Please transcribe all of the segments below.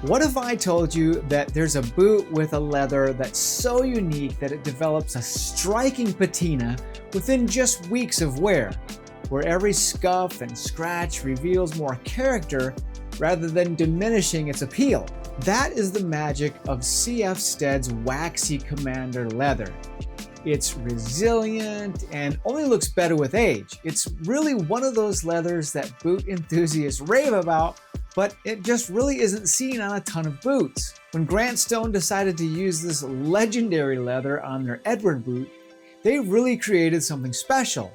What if I told you that there's a boot with a leather that's so unique that it develops a striking patina within just weeks of wear, where every scuff and scratch reveals more character rather than diminishing its appeal? That is the magic of CF Stead's waxy Commander leather. It's resilient and only looks better with age. It's really one of those leathers that boot enthusiasts rave about, but it just really isn't seen on a ton of boots. When Grant Stone decided to use this legendary leather on their Edward boot, they really created something special.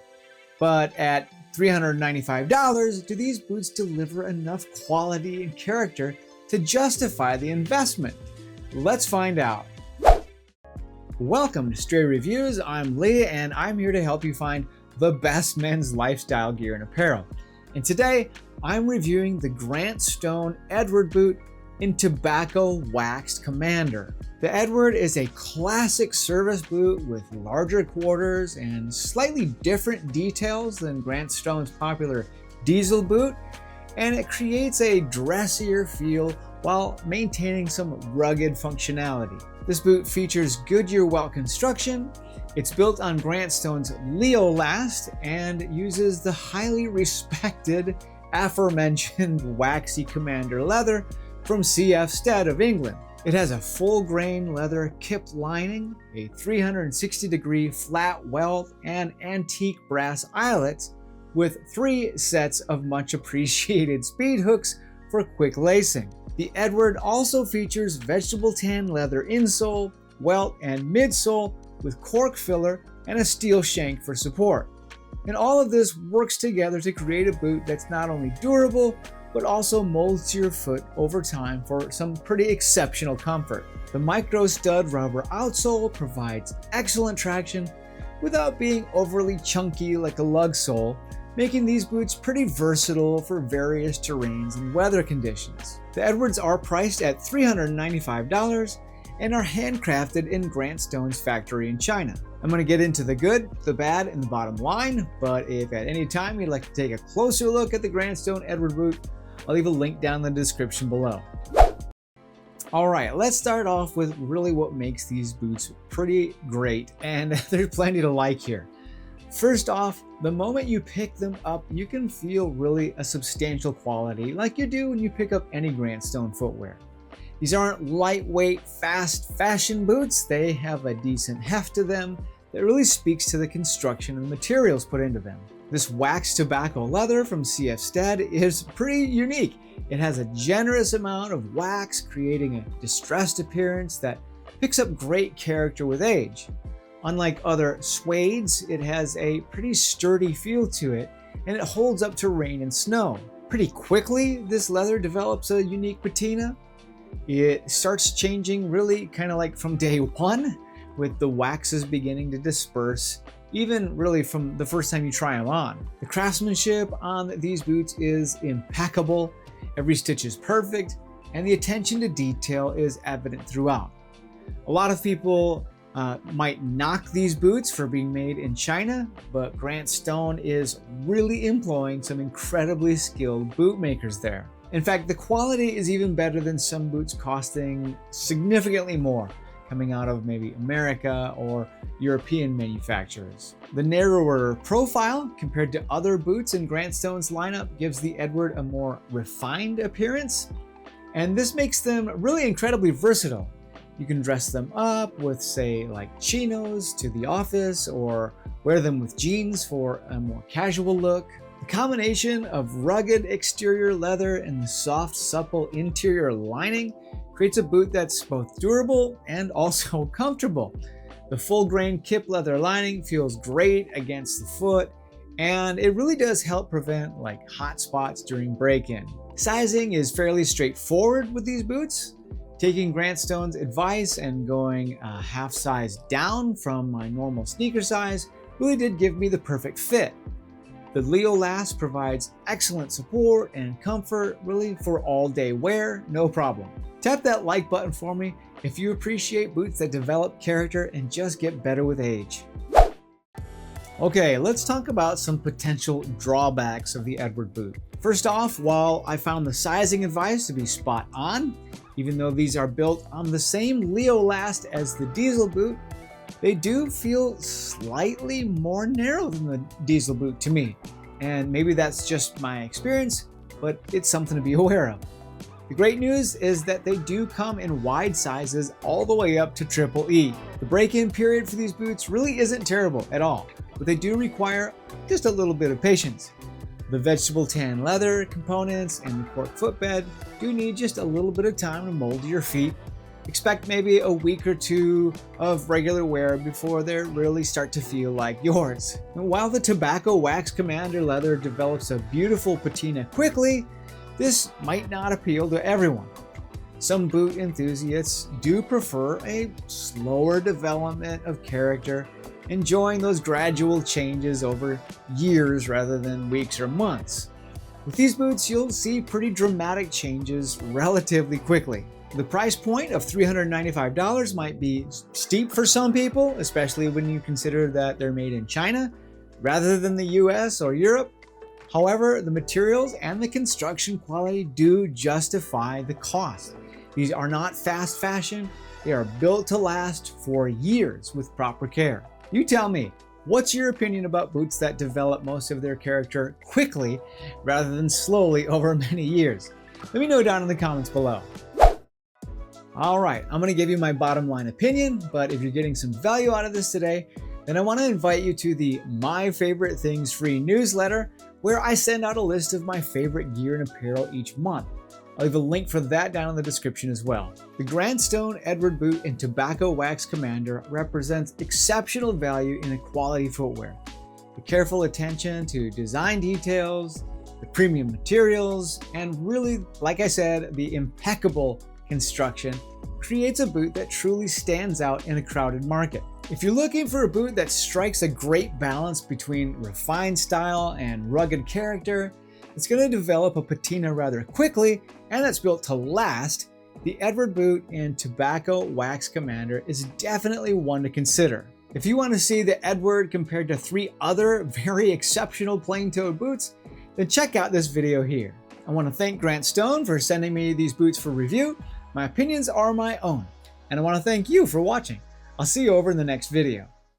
But at $395, do these boots deliver enough quality and character to justify the investment? Let's find out. Welcome to Stray Reviews. I'm Lee and I'm here to help you find the best men's lifestyle gear and apparel. And today I'm reviewing the Grant Stone Edward boot in Tobacco Waxed Commander. The Edward is a classic service boot with larger quarters and slightly different details than Grant Stone's popular diesel boot, and it creates a dressier feel while maintaining some rugged functionality. This boot features Goodyear welt construction. It's built on Grant Stone's Last and uses the highly respected aforementioned waxy Commander leather from CF Stead of England. It has a full grain leather kipped lining, a 360-degree flat welt, and antique brass eyelets with 3 sets of much appreciated speed hooks for quick lacing. The Edward also features vegetable tan leather insole, welt, and midsole with cork filler and a steel shank for support. And all of this works together to create a boot that's not only durable, but also molds to your foot over time for some pretty exceptional comfort. The micro stud rubber outsole provides excellent traction without being overly chunky like a lug sole, making these boots pretty versatile for various terrains and weather conditions. The Edwards are priced at $395 and are handcrafted in Grant Stone's factory in China. I'm going to get into the good, the bad, and the bottom line, but if at any time you'd like to take a closer look at the Grant Stone Edward boot, I'll leave a link down in the description below. Alright, let's start off with really what makes these boots pretty great, and there's plenty to like here. First off, the moment you pick them up, you can feel really a substantial quality like you do when you pick up any Grant Stone footwear. These aren't lightweight, fast fashion boots. They have a decent heft to them that really speaks to the construction and materials put into them. This waxed tobacco leather from CF Stead is pretty unique. It has a generous amount of wax, creating a distressed appearance that picks up great character with age. Unlike other suedes, it has a pretty sturdy feel to it, and it holds up to rain and snow. Pretty quickly, this leather develops a unique patina. It starts changing really kind of like from day one, with the waxes beginning to disperse, even really from the first time you try them on. The craftsmanship on these boots is impeccable. Every stitch is perfect, and the attention to detail is evident throughout. A lot of people might knock these boots for being made in China, but Grant Stone is really employing some incredibly skilled boot makers there. In fact, the quality is even better than some boots costing significantly more, coming out of maybe America or European manufacturers. The narrower profile compared to other boots in Grant Stone's lineup gives the Edward a more refined appearance, and this makes them really incredibly versatile. You can dress them up with, say, like chinos to the office, or wear them with jeans for a more casual look. The combination of rugged exterior leather and the soft, supple interior lining creates a boot that's both durable and also comfortable. The full grain kip leather lining feels great against the foot, and it really does help prevent like hot spots during break-in. Sizing is fairly straightforward with these boots. Taking Grant Stone's advice and going a half size down from my normal sneaker size really did give me the perfect fit. The Last provides excellent support and comfort really for all day wear, no problem. Tap that like button for me if you appreciate boots that develop character and just get better with age. Okay, let's talk about some potential drawbacks of the Edward boot. First off, while I found the sizing advice to be spot on, Even though these are built on the same Leolast as the diesel boot, they do feel slightly more narrow than the diesel boot to me. And maybe that's just my experience, but it's something to be aware of. The great news is that they do come in wide sizes all the way up to triple E. The break-in period for these boots really isn't terrible at all, but they do require just a little bit of patience. The vegetable tan leather components and the cork footbed do need just a little bit of time to mold to your feet. Expect maybe a week or two of regular wear before they really start to feel like yours. And while the Tobacco Wax Commander leather develops a beautiful patina quickly, this might not appeal to everyone. Some boot enthusiasts do prefer a slower development of character, enjoying those gradual changes over years rather than weeks or months. With these boots, you'll see pretty dramatic changes relatively quickly. The price point of $395 might be steep for some people, especially when you consider that they're made in China rather than the US or Europe. However, the materials and the construction quality do justify the cost. These are not fast fashion. They are built to last for years with proper care. You tell me, what's your opinion about boots that develop most of their character quickly rather than slowly over many years? Let me know down in the comments below. All right, I'm gonna give you my bottom line opinion, but if you're getting some value out of this today, then I wanna invite you to the My Favorite Things free newsletter, where I send out a list of my favorite gear and apparel each month. I'll leave a link for that down in the description as well. The Grandstone Edward Boot in Tobacco Wax Commander represents exceptional value in a quality footwear. The careful attention to design details, the premium materials, and really, like I said, the impeccable construction creates a boot that truly stands out in a crowded market. If you're looking for a boot that strikes a great balance between refined style and rugged character, it's going to develop a patina rather quickly, and that's built to last, the Edward boot in Tobacco Wax Commander is definitely one to consider. If you want to see the Edward compared to 3 other very exceptional plain-toed boots, then check out this video here. I want to thank Grant Stone for sending me these boots for review. My opinions are my own, and I want to thank you for watching. I'll see you over in the next video.